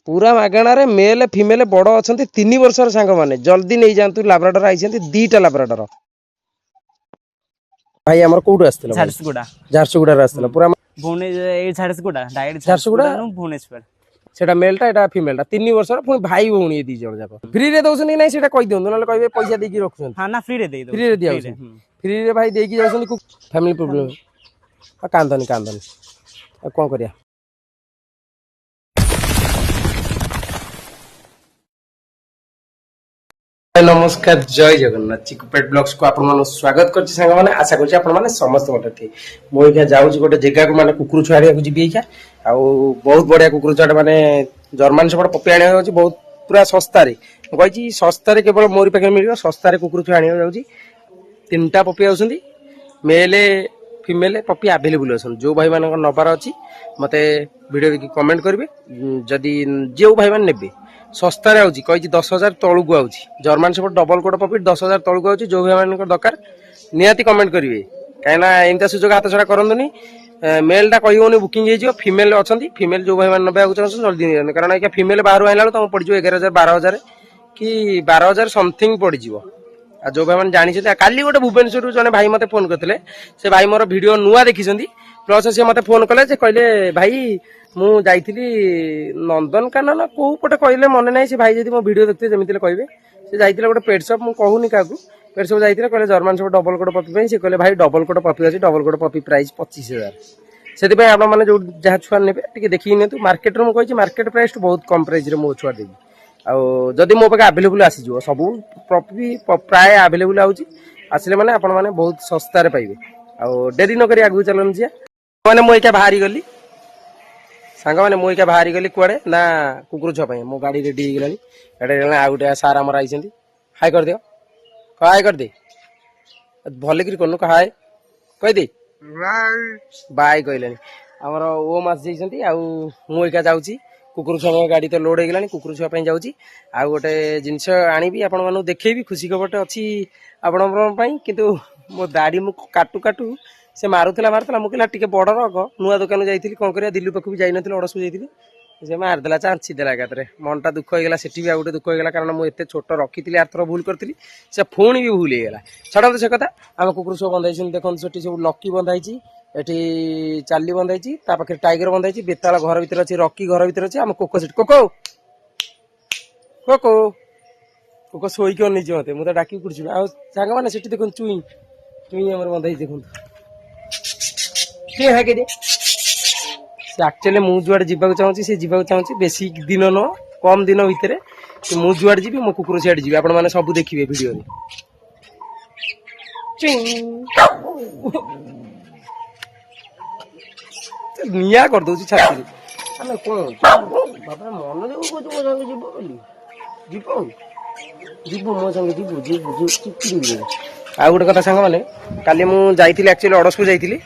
पूरा मागणार male female बड़ अच्छा 3 वर्षर सांग मैंने जल्दी नहीं जातु लाब्राडोर आई 2टा लाब्राडोर भाई आमर कोठु आस्थिला झारसुगुड़ा झारसुगुड़ा आस्थिला पूरा भुवनेश्वर झारसुगुड़ा डायरेक्ट झारसुगुड़ा भुवनेश्वर सेटा मेलटा एटा फिमेलटा 3 वर्षर पुणी भाई भौणी दी जण जाक फ्री रे दउछन नै सेटा कहि दियौ नले कहबे पैसा देकी रखछन हां ना फ्री रे दे दो फ्री रे दिया फ्री रे भाई देकी जाउछन फैमिली प्रॉब्लम कांदनी कोन करिया। नमस्कार जय जगन्नाथ चिकू पेट ब्लॉग्स को आपण माने स्वागत करछि संग माने आशा करछि आपण माने समस्त बटे थी मो इका जाउछि गोटे जगह को माने कुकुर छाड़िया को जिबि इका आ बहुत बढ़िया कुकुर छाड़ माने जर्मन सेपट पपी आनिया जाउछि बहुत पूरा सस्ता रे कहिछि सस्ता रे केवल मोरी पाखे मिलियो सस्ता रे कुकुर छाड़िया जाउछि 3टा पपी आउछन्ती मेल फीमेल पपी अवेलेबल अछन जो भाई मानक नबार अछि मते वीडियो देखि कमेंट करबे जदी जो भाई मान नेबे सस्ता रे आउछि कहिछि 10,000 तळुकु आउछि जर्मन सेपट डबल कोट पपी 10,000 तळुकु आउछि जो भाई मानक दरकार नियाती कमेंट करिवे कायना एंता सुजोग हाथ छडा करंदुनी मेल टा कहियोनी बुकिंग हे जियो फीमेल अछंती फीमेल जो भाई मान नबे आउछ जल्दी नहीं कारण एका फीमेल बाहर आइला तम पड़ जियो 11,000 12,000 कि 12,000 समथिंग पड़ जियो आ जो भाई मान जानि छै काली गोटे भुवनेश्वर जने भाई मते फोन करथिले से भाई मोर वीडियो नुआ देखिसंती प्लस से मते फोन कले जे कहले भाई मु जाइथिली नंदनकानन को पटे कहले मन नाही से भाई जदी मो वीडियो देखते जमितिले कहबे से जाइथिले गोटे पेट शॉप मु कहूनी काकू पेट शॉप जाइथिले कहले German shop double coat puppy पे से कहले भाई डबल कोट पपी अछि डबल कोट पपी प्राइस 25,000 सेति पे आपण माने जो जहा छुआ नेबे टिके देखि नेतु मार्केट रो मु कहि मार्केट प्राइस बहुत कम प्राइस रे मो छुआ देबी आ जदी मो पाके अवेलेबल आसी जो सब पपी प्राय अवेलेबल आउची आसिले माने आपण माने बहुत सस्ता रे पाइबे आ डेरी न करी आगु चलन जिया माने मो एका बाहरी गली सांग माने मो एका बाहरी गली कुआडे ना कुकुर छुआ पई मो गाड़ी रेडी हे गेलानी एडे आ गुटे सारा हमर आइछंती हाय कर दियो हाय कर दे भले कि कोन हाय कहि दे बाय कहलेनी हमर ओ मास जइछंती आ मु एका जाउची कुकुर छुआ गाड़ी तो लोड हो गलानी कुकुर छुआ जाऊँगी आ गोटे जिनस आनी आपण मानू देखेबी खुशी खबर अच्छी आपण किंतु मो दाढ़ी मु काटू काटू से मारुला मुझे टे बड़ रग नुआ दुकान जाइली कौन कर दिल्ली पाक भी जाइनी अड़सू जाइली से मारिदेला चांचीदेला एकाथरे मनटा दुख होगा से भी गोटे दुख होगा कारण मुझे छोट रखी आर थर भूल करी से पुणी भी भूल होगा छड़ा से कथा आम कुकुर सब बंधाई देखो से सब लकी बंधाई एठी चाली बंधाई पाखे टाइगर बंधाई बेताल घर भर अच्छी रकी घर भर अच्छी आम कोको सेठ कोको कोको कोको शोक अनेच मत मुझे डाक पड़ी सांग मैंने से देखो चुई चुई आम बंधाई देखो एक्चुअली मु जुआड़े जीवा चाहूँगी से जीवा चाहूँगी बेसी दिन न कम दिन भितर मु जुआड़े जी मो कुकुर सियाड़े जी आप सब देखिए वीडियो निया कर दउची छाती आमे कोन बाबा मन देउ को मो संगे जीव बोली जीव मो संगे जीव चिकड़ी आ गोटे कथा सांग माने काली मु जाइथिली एक्चुअली अड़सको जाइथिली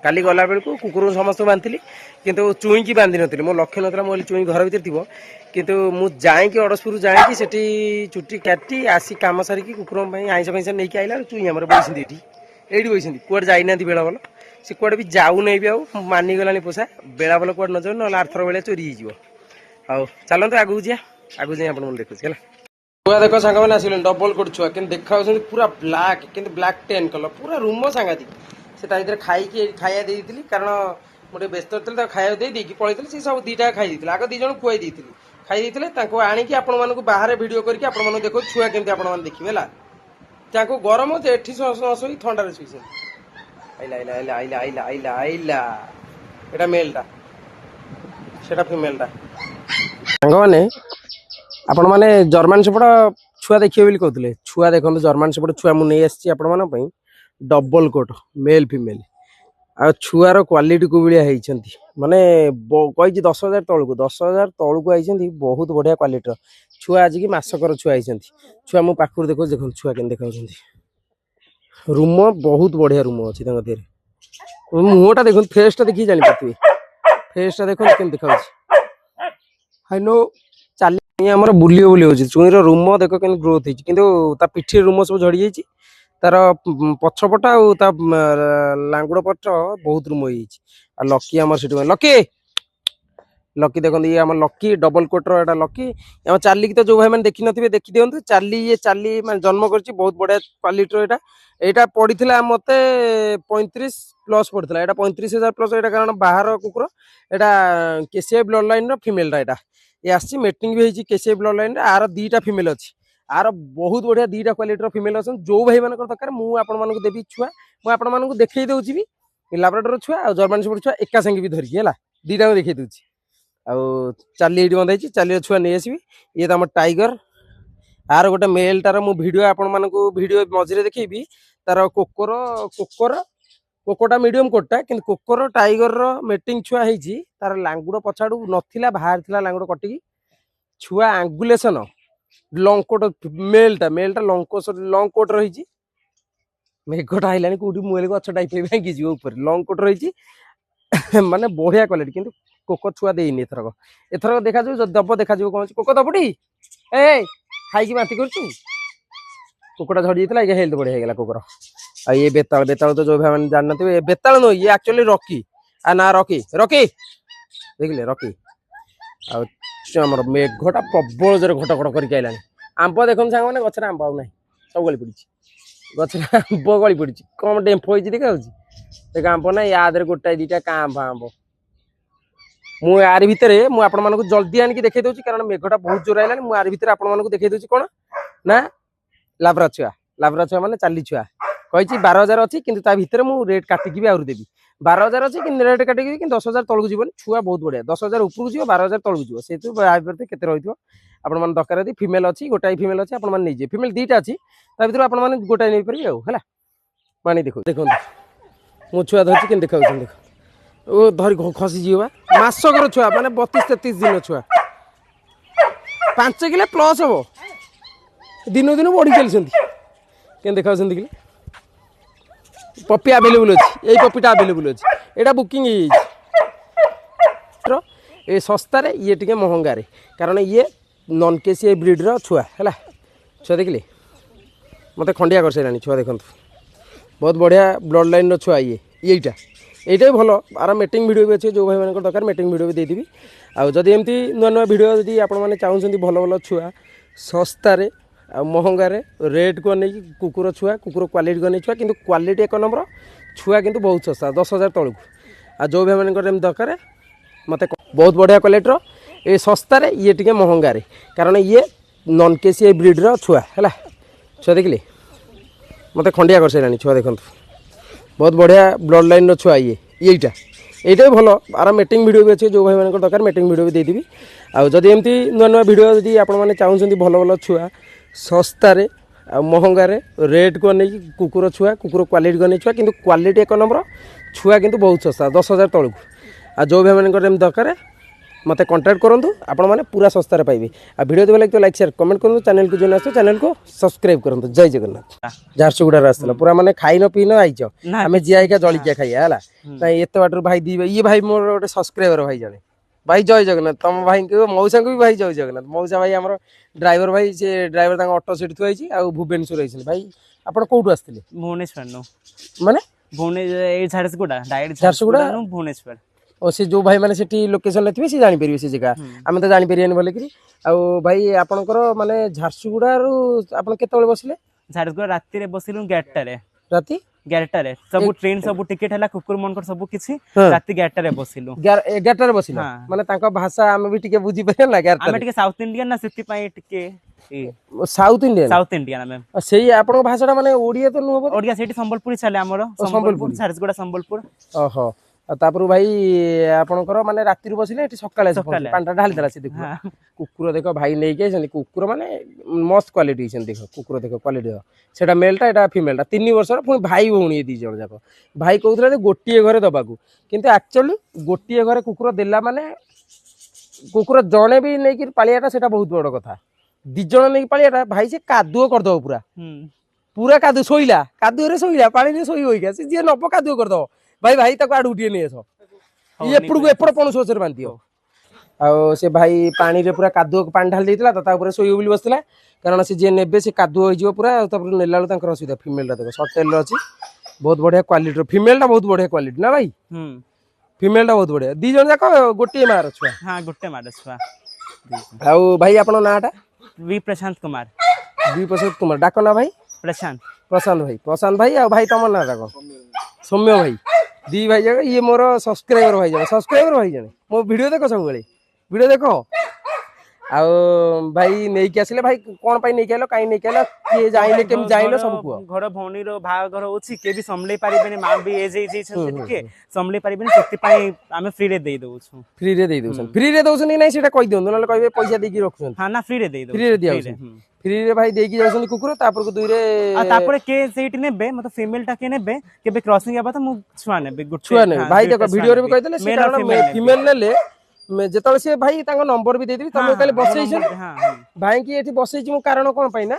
काली गला बेल को कुकुर समस्त बांधिली किंतु चुई की बांधि नथिली मो लक्ष्य नथला मो चुई घर भीतर थिबो किंतु मु जाई कि अड़सपुर जाई कि सेठी चुट्टी काटी आसी काम सारी कि कुकुर पई आइसा पैसा नै कि आइला चुई हमर बैसिंदी एठी बैसिंदी कुआड जाई नांती बेला बोल से कुआड भी जाऊ नै भी आ मानि गलानी पोसा बेला बोल कुआड न जाऊ न आर्थर बेला चोरी हिजिवो आ चलन तो आगु जाई आपण मन देखु छला छुआ देखो सांग माने आसिले डबल कोट छुआ किन देखा पूरा ब्लैक किन ब्लैक टेन कलर पूरा रूम सांगाती से भर खाया देती कारण मुझे व्यस्त थी खाया दे पलैली से सब 2टा खाई आग 2 जन खुआई खाई आनिकी आपण मानक बाहर भिड करके देखो छुआ केमती आप देखिए है गरम होते एठी शोई थंडार शुई आइला आइला आइला आइला आइला आइला आइला एटा मेलटा सेटा फीमेलटा सांग माने आपण माने जर्मन सेपट छुआ देखिए बोली कहते छुआ देखो जर्मन सेपट छुआ मुझे आसी आपण डबल कोट मेल फीमेल आ छुआर क्वालिटी को भाया माने कही 10,000 तौक 10,000 तौक आई बहुत बढ़िया क्वालिटी छुआ आज की मसकर छुआ आई छुआ मो पाखर देखो देखो छुआ के देखा रूम बहुत बढ़िया रूम अच्छी मुहटा देख फेसटा देखिए जापारे फेसटा देख के देखा हाई नो चली आम बुले बुले हो चुईर रूम देख के ग्रोथ होता पिठी रूम सब झड़ी जाइए तार पछपटा लांगुड़ पट बहुत रूम हो लकी आम से लकी लकी देखो ये आम लकी डबल कोटर एटा लकी आम चार्ली की तो जो भाई मैंने देखी नथिबे देखी दियंतु चार्ली ये चार्ली मैं जन्म करछि बहुत बढ़िया क्वालिटी एटा एटा पड़ीथिला मते 35 प्लस पड़ीथिला एटा 35,000 प्लस एटा कारण बाहर कुकुर एटा केसीआई ब्लड लाइन रो फीमेल रा एटा ये आसी मेटिंग भी होईछि केसीआई ब्लड लाइन रे आर दीटा फीमेल अछि आर बहुत बढ़िया दीटा क्वालिटी रो फीमेल अछन जो भाई मानक दरकार मु आपण मानक देबी छुआ मु आपण मानक देखै दउछि भी लाब्राडोर छुआ और जर्मन शेफर्ड छुआ एका संगे भी धरिकी हैला दीटा देखै दउछि आउ चार्ली एठी बंधाइछि चार्ली छुआ नै आसीबी ये त हमर टाइगर आर गोटे मेल तार मु वीडियो आपण मानक वीडियो मझिरे देखैबी तार कोकोर कोकोटा मीडियम कोटटा किंतु कोकोर टाइगर रो मेटिंग छुआ ହେଇछि तार लांगुड़ पछाडू नथिला बाहर थिला लांगुड़ कटिकी छुआ आंगुलेशन लॉन्ग कोट मेलटा लॉन्ग कोट रही मेघटा आइलानी कोठी मुएले गछ टाइप भांगी जी ऊपर लॉन्ग कोट रही माने बढ़िया क्वालिटी किंतु कोको छुआ देइनी एथरक देखा जो दब देखा जो कोन कोको दबडी ए खाई की बाती करछु कोकोटा झड़ी जेतला ये हेल्थ बढ़िया गेला कोकोर आ ये बेताल तो जो भाई माने जान नथिबे बेताल नो ये एक्चुअली रॉकी आ ना रॉकी देखले रॉकी आ हमर मेघटा प्रबल जरे घट घट करके आइलानी आंब देखन सांग माने गछरा आंब आउ नाही सब गली पड़ी गछरा आंब गली पड़ी कम डेम्फो होई देखा होची देख आंब ना याद रे गोटाई दीटा का आंब मु यार भितरे मु आपण मानक जल्दी आनिक देखै दउची कारण मेघटा बहुत जोर आइलानी मु यार भितरे आपण मानक देखै दउची कोन ना लाब्रा छुआ माने चाली छुआ कहिची 12,000 अछि किंतु ता भितरे मु रेट काटिकी भी आउर देबी 12,000 अछि कि रेट काटिकी कि 10,000 तळकु जीवन छुआ बहुत बढ़िया 10,000 ऊपर जीव 12,000 तळकु जीव सेतु आइबरते केते रहितो आपण मान दरकार यदि फीमेल अछि गोटाई फीमेल अछि आपण मान नै जे फीमेल दीटा अछि ता भितर आपण मान गोटाई नै परिबे हला माने देखो मु छुआ धरछि कि देखाउ देखो ओ धरि खसी जीवा मासकर छुआ माने 32-33 दिन छुआ 5 किलो प्लस हो दिन दिन बढ़ी चलछंती के देखाउछंती कि पपी अवेलेबल अछि एई पपीटा अवेलेबल अछि एटा बुकिंग हे ए सस्ता रे ये टिके महंगा रे कारण ये नॉन केसीआई ब्रीड रो छुआ हैला छुआ देखले मते खंडिया कर सैलानी छुआ देखंतु बहुत बढ़िया ब्लड लाइन रो छुआ येटा एटा भलो आर मीटिंग वीडियो भी अच्छे जो भाई मानक दरकार मीटिंग वीडियो भी देदेवी आउ जदि एमती नुआ नुआ वीडियो जदि आपण माने चाहुछंती भलो भलो छुआ सस्ता रे आ महंगा रे रेट को नहीं कुकुर छुआ कुकुर क्वालिटी को नहीं छुआ किंतु क्वालिटी एक नंबर छुआ किंतु बहुत सस्ता 10,000 तळकु आ जो भाई मानक दरकार मते बहुत बढ़िया क्वालिटी रो ए सस्ता रे ये टिके महंगा रे कारण ये नॉन केसीआई ब्रीड रो छुआ हैला छुआ देखले मते खंडिया कर सैलानी छुआ देखंतु बहुत बढ़िया ब्लड लाइन रो छुआ येटा एटा भलो आर मीटिंग वीडियो भी अच्छे जो भाई मानक दरकार मीटिंग वीडियो भी देदेवी आउ जदि एमती नुआ नुआ वीडियो जदि आपण माने चाहुछंती भलो भलो छुआ सस्ता रे आ महंगा रे रेट को नहीं कुकुर छुआ कुकुर क्वालिटी को नहीं छुआ किंतु क्वालिटी एक नंबर छुआ किंतु बहुत सस्ता 10,000 तळकु आ जो भाई मानक दरकार मते कांटेक्ट करंतु आपण माने पूरा सस्ता रे पाइबे आ वीडियो देबे तो लाइक शेयर कमेंट करंतु चैनल को जोन आसो चैनल को सब्सक्राइब करंतु जय जगन्नाथ झारसुगुड़ा रास्ता पूरा माने खाइ न पी न आइचो हमें जिया का जळिया खाइया हला त एते बाटर भाई दी ये भाई मोर गोटे सब्सक्राइबर भाई जने भाई जय जगन्नाथ तम भाई को मौसा को भी भाई जय जगन्नाथ मौसा भाई हमर ड्राइवर भाई से ड्राइवर तांग ऑटो सीट थुआइची आ भुवनेश्वर आइछन भाई आपण कोठु आस्थिले भुवनेश्वर नो माने भुवनेश्वर ए झारसुगुड़ा डायरेक्ट झारसुगुड़ा नो भुवनेश्वर और से जो भाई माने सेठी लोकेशन लेथिबे से जानि परिबे से जगह आमे तो जानि परियानी बोले कि आ भाई आपनकर माने झारसुगुड़ा रु आपन केते बेले बसले झारसुगुड़ा राती रे बसिलु 11टा रे राती 11टा रे सब ट्रेन सब टिकट हला कुकुर मनकर सब किछि राती 11टा रे बसिलु 11टा रे बसिले माने तांका भाषा आमे भी टिके बुझी परिया ना 11टा आमे टिके साउथ इंडियन ना सिटी पाई टिके साउथ इंडियन मैम सेही आपन भाषाटा माने ओडिया तो नुहबो ओडिया सेठी संबलपुरी छले हमरो संबलपुर झारसुगुड़ा संबलपुर ओहो तापर भाई आपनकर माने राती रु बसिले एठी सकाळे पांटा ढाली देला से देखो कुकुर देखो भाई नै के छन कुकुर माने मस्त क्वालिटी छन देखो कुकुर देखो क्वालिटी सेटा मेलटा एटा फीमेलटा 3 वर्षर पुनी भाई भौणी दी जण जाको भाई कहउतले जे गोटिए घरे दबाकू किंतु एक्चुअली गोटिए घरे कुकुर देला माने कुकुर जणे भी नै कि पालियाटा सेटा बहुत बड़ कथा दी जण नै पालियाटा भाई से कादुओ कर दो पूरा पूरा कादु सोइला कादु रे सोइला पानी रे सोई होइगा से जे नप कादुओ कर दो भाई भाई तक आड़ उठिए नहीं आस ये एपड़ पण सोचर बांधियो आ से भाई पानी रे पूरा कादुओ पानी ढाल देइतला ता ऊपर सोई बोली बसला कारण से जे नेबे से कादुओ होई जिवो पूरा तापर नेला ल तांकर असुविधा फीमेल रा देखो शॉर्ट टेल रो अछि बहुत बढ़िया क्वालिटी रो फीमेल टा बहुत बढ़िया क्वालिटी ना भाई ଫିମେଲ ଟା ବହୁତ ବଢିଆ ଦି ଜଣ ଯାକ ଗୋଟିଏ ମାର ଛୁଆ हाँ गोटे मार छुआ ଆଉ ଭାଇ ଆପଣ ନାଁଟା वी प्रशांत कुमार ବି ପ୍ରଶାନ୍ତ କୁମାର ଡାକ ନା ଭାଇ प्रशांत ପ୍ରଶାନ୍ତ ଭାଇ ଆଉ ଭାଇ ତମ ନାଁଟା କଣ ସୌମ୍ୟ ଭାଇ ଦି ଭାଇ ଯାକ ଇଏ ମୋର ସବସ୍କ୍ରାଇବର ଭାଇ ଜଣେ ମୋ ଭିଡିଓ ଦେଖ ସବୁବେଳେ ଭିଡିଓ ଦେଖ ଆଉ ଭାଇ ନେଇକି ଆସିଲେ ଭାଇ କଣ ପାଇଁ ନେଇକି ଆଇଲ କାଇଁ ନେଇକି ଆଇଲ କିଏ ଜାଣିଲେ କେମିତି ଜାଣିଲ ସବୁ କୁହ घर भौणीर बाहाघर होछि के भी संभले पारिबेनी मां भी एज एज छथि टिके संभले पारिबेनी सेति पई आमे फ्री रे देई दउछु फ्री रे देई दउछन फ्री रे दउछन कि नहीं सेटा कहि दियौ नले कहबे पैसा देकी रखुछन हां ना फ्री रे देई दउ फ्री रे दिया फ्री रे भाई देकी जाउछन कुकुर तापर को दुई रे आ तापर के सेठी नेबे मतलब फीमेल टा के नेबे केबे क्रॉसिंग आबा त मु छुआ नेबे गुटे छुआ ने भाई देखो वीडियो रे भी कहि देले से कारण फीमेल नेले जेतले से भाई तांको नंबर भी दे देबी तमे काले बसई छ भाई की एठी बसई छ मु कारण कोन पई ना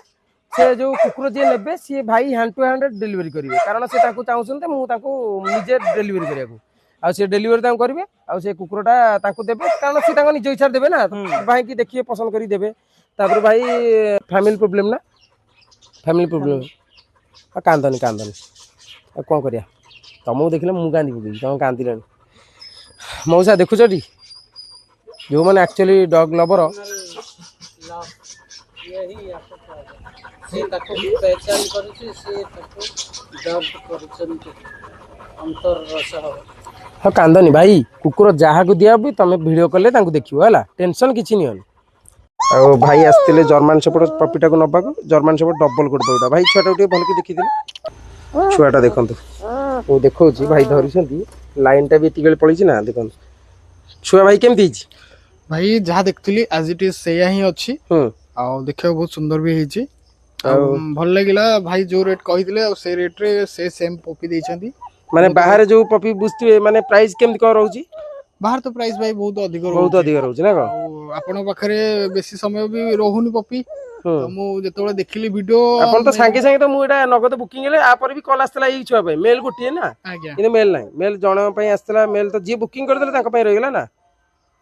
से जो कुकुर जे नेबे से भाई हैंड टू हैंड डिलीवरी करिवे कारण से ताको चाहुछन ते मु ताको निजे डिलीवरी करिया को आ से डिलीवरी ताको करिवे आ से कुकुरटा ताको देबे कारण से ताको निज इच्छा देबे ना भाई की देखिए पसंद करी देबे तापर भाई फैमिली प्रॉब्लम ना फैमिली प्रॉब्लम आ कांदनी आ कोन करिया तमु देखले मु कांदी पकी तम कांदिलानी मौसा देखुछटी जो मैंने एक्चुअली डॉग लवर यही से ताको पहचान करूची से ताको डॉग करूचंती अंतर रस हो हाँ कांदनी भाई कुकुर जहाँ को दिया भी तुम वीडियो कले देखियो है टेंशन किछि नहीं आ भाई आसते जर्मान सेपट पपीटा को नबाक जर्मान सेपट डबल कोड पपीटा भाई छुआटा भल के देखी छुआटा देखो वो देखा भाई धरी लाइन टा भी एतिक पड़ी ना देखो छुआ भाई केमती भाई जहाँ देखुली आज इट इज सेया ही अच्छी आ देखा बहुत सुंदर भी ହେଇଛି भल लगिला भाई जो रेट कहिदिले से रेट रे से सेम पपी देइछंती माने बाहर जो पपी बुझते माने प्राइस केमती कर रहउची बाहर तो प्राइस भाई बहुत अधिक रहउची ना को आपण पाखरे बेसी समय भी रहउनी पपी तो मु जेतोले देखिली वीडियो अपन तो सांगे सांगे तो मु एटा नगद बुकिंग ले आ पर भी कॉल आस्तला ई छुआ पे मेल गोटिए ना आज्ञा इन मेल नाही मेल जण पई आस्तला मेल तो जे बुकिंग कर देले ताका पई रहिला ना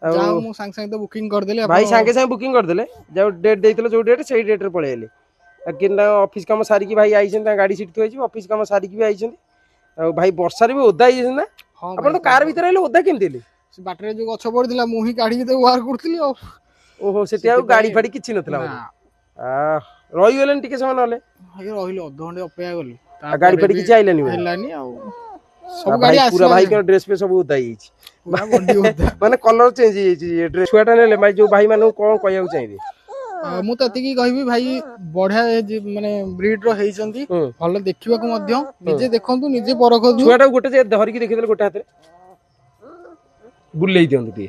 जाऊ मु सांग सांग तो बुकिंग कर देले भाई सांगे सांगे बुकिंग कर देले जो डेट देइतले जो डेट सेही डेट रे पळे आले किना ऑफिस काम सारी की भाई आइछन गाड़ी सीट थोइछि ऑफिस काम सारी की भी आइछन भाई वर्षा रे भी ओदा आइछन ना अपन तो कार भीतर आइले ओदा केम देले बाटरे जो गछ पड़िला मु ही गाड़ी के वार करथिली ओहो सेति आ गाड़ी फाड़ी किछि नथला आ रही गेलन टिके समय नले भाई रहिलो अध घंटे अपेक्षा गली गाड़ी फाड़ी किछि आइलानी हेलानी आ सब भाई गाड़ी पूरा भाई के ड्रेस पे सब ओदा आइछि माने कलर चेंज होइछि ये ड्रेस छुआटा नेले भाई जो भाई मानु कोन कहया चाहिबे मु तो एतिकी कहबी भाई बढ़िया माने ब्रीड रो हेइचंती भलो देखिबा को मध्य निजे देखंतु निजे परखंतु छुआटा गोटे जे धरि के देखि देले गोटे हाथ रे बुलेई दियंतु ती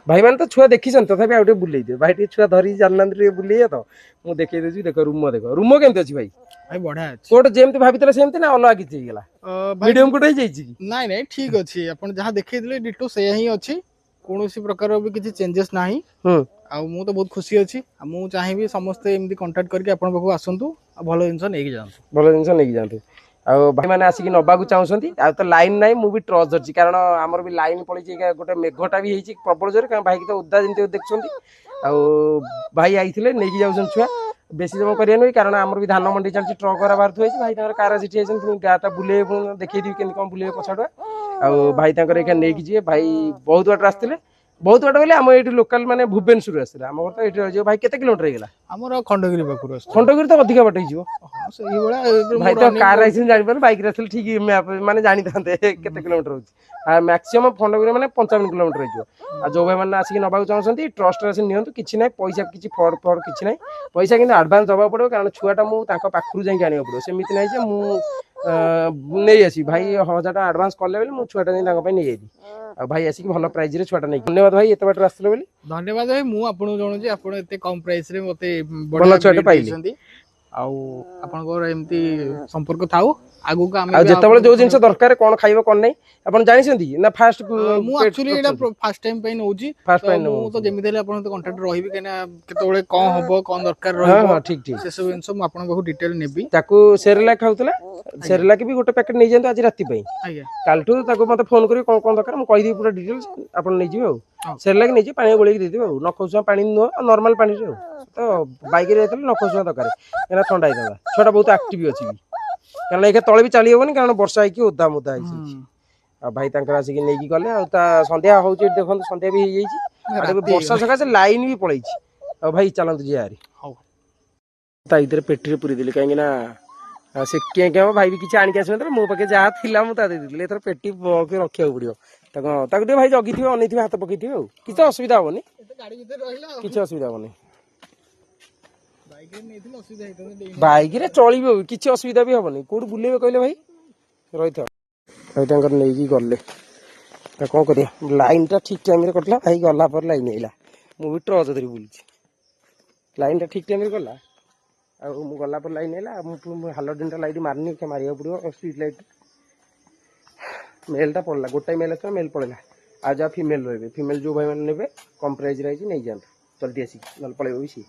भाई मान तो छुआ देखी तथापि आउटे बुलेई दियो भाई टी छुआ धरि जाननांत रे बुलेई तो मु देखै देछि देखो रूम केमते अछि भाई भाई बढ़िया अछि कोट जेमते भाबितले सेमते ना अलग किछि गेला मीडियम कोट जाई छि नाही नाही ठीक अछि अपन जहा देखै दिले डिटो से ही अछि कोनोसी प्रकार भी किछि चेंजेस नाही आ मु तो बहुत खुशी अछि आ मु चाहेबी समस्त एमदी कांटेक्ट करके अपन पाखु आसंतु आ भलो जिंस नेकी जांतु आ भाई माने आसी कि नबा को चाहउसंती आ तो लाइन नाही मु भी ट्रस्ट धरछि कारण हमर भी लाइन पळि छि गोटे मेघटा भी हेछि प्रबल जोर कारण भाई के तो उद्दा जिंते देखछंती आ भाई आइथिले नेकी जाउसन छुआ बेसी जम करिया नै कारण हमर भी धान मंडी चलछि ट्रक करा बार थोइछि भाई ताकर कार सिटी आइछन तुम गाटा बुले देखै दिबी केन कोन बुले पछाडा आ भाई ताकर एका नेकी जे भाई बहुत बाट रास्तिले बहुत बाट बोले हम एठी लोकल माने भुवनेश्वर आसला हमर तो एठी जो भाई केते किलोमीटर हेगला हमर खंडगिरी पाखुर खंडगिरी तो अधिक बाट हिजो हां सही बळा भाई तो कार आइछन जानि पर बाइक रास्तिले ठीक मैप माने जानि थांते केते किलोमीटर होछि आ मैक्सिमम खंडगिरी माने 55 किलोमीटर हिजो आ जो भाई माने आसी नबाक चाहउसंती ट्रस्ट रे नियंतु किछि नै पैसा किछि फॉर किछि नै पैसा किंतु एडवांस दबा पड़ो कारण छुआटा मु ताका पाखरु जाई आनियो पड़ो सेमिति नै जे मु नै आसी भाई 1000 एडवांस करले बेले मु छुआटा नै ताका पय नै आइदी आ भाई आसी भलो प्राइस रे छुआटा नै धन्यवाद भाई एते बाट रास्ते बेले धन्यवाद भाई मु आपन जणो जे आपन एते कम प्राइस रे मते भलो छुआटा पाइली आउ आपन को एमती संपर्क थाउ आगु का आ जेतबेले जो जिंस दरकार कोन खाइबो कोन नै अपन जानि छथि ना फास्ट मु एक्चुअली एटा फर्स्ट टाइम पय नउजी मु तो जेमि देले आपन तो कांटेक्ट रहिबी केना केतबेले कोन हबो कोन दरकार रहिबो हां ठीक ठीक से सब इनसो मु आपन बहु डिटेल नेबी ताकू सेरेला खाउतला सेरेला के भी गोटे पैकेट नै जंतु आज राती पय आज्ञा कालठू ताकू मते फोन करी कोन कोन दरकार मु कहि दी पूरा डिटेल्स आपन नै जिवो सेरेला के नै जि पानी गोळी के दे दिबो न खौसा पानी न नॉर्मल पानी रे तो बाइक रे रहतले न खौसा दरकार एना ठंडा आइदा छोटा बहुत एक्टिव अछि कारण एके तळे भी चली हेबनी कारण वर्षा है कि ओदा मुदा है ଆଉ ଭାଇ ତାଙ୍କର ଆସିକି ନେଇକି ଗଲେ ଆଉ ତା ସନ୍ଧ୍ୟା ହଉଛି ଏଠି ଦେଖନ୍ତୁ ସନ୍ଧ୍ୟା ବି ହେଇଯାଇଛି ଆଉ ଏବେ ବର୍ଷା ସକାଶେ ଲାଇନ ବି ପଳେଇଛି ଆଉ ଭାଇ ଚାଲନ୍ତୁ ଯିବା ହାରି ହଉ ତା ଭିତରେ ପେଟିରେ ପୁରେଇ ଦେଲି କାହିଁକି ନା ସେ କିଏ କିଏ ଭାଇ ବି କିଛି ଆଣିକି ଆସିବ ମୋ ପାଖେ ଯାହା ଥିଲା ମୁଁ ତା ଦେଇଦେଲି ଏଥର ପେଟି ରଖିବାକୁ ପଡିବ ତାକୁ ଟିକେ ଭାଇ ଜଗିଥିବେ ଅନେଇଥିବେ ହାତ ପକେଇଥିବେ ଆଉ କିଛି ଅସୁବିଧା ହବନି ଗାଡି ଭିତରେ ରହିଲା କିଛି ଅସୁବିଧା ହବନି ବାଇକରେ ନେଇଥିଲେ ଅସୁବିଧା ହେଇଥାନ୍ତା ବାଇକରେ ଚଳିବ କିଛି ଅସୁବିଧା ବି ହବନି କୋଉଠି ବୁଲେଇବେ କହିଲେ ଭାଇ ରହିଥାଉ ଭାଇ ତାଙ୍କର ନେଇକି ଗଲେ ତା କଣ କରିବା ଲାଇନଟା ଠିକ ଟାଇମରେ କଟିଲା ଭାଇ ଗଲା ପରେ ଲାଇନ ଆଇଲା ମୁଁ ବି ଟ୍ରଚ ଧରି ବୁଲୁଛି ଲାଇନଟା ଠିକ ଟାଇମରେ ଗଲା ଆଉ ମୁଁ ଗଲା ପରେ ଲାଇନ ଆଇଲା ମୁଁ ହାଲୋଜିନଟା ଲାଇଟ୍ ମାରିନି ମାରିବାକୁ ପଡିବ ଷ୍ଟ୍ରିଟ୍ ଲାଇଟ୍ ମେଲଟା ପଡ଼ିଲା ଗୋଟାଏ ମେଲ ଆସିଲା ମେଲ ପଳେଇଲା ଆଉ ଯାହା ଫିମେଲ ରହିବେ ଫିମେଲ ଯୋଉ ଭାଇମାନେ ନେବେ କମ୍ ପ୍ରାଇଜରେ ହେଇଛି ନେଇଯାଆନ୍ତୁ ଜଲ୍ଦି ଆସିକି ନହେଲେ ପଳେଇବ ବି ସିଏ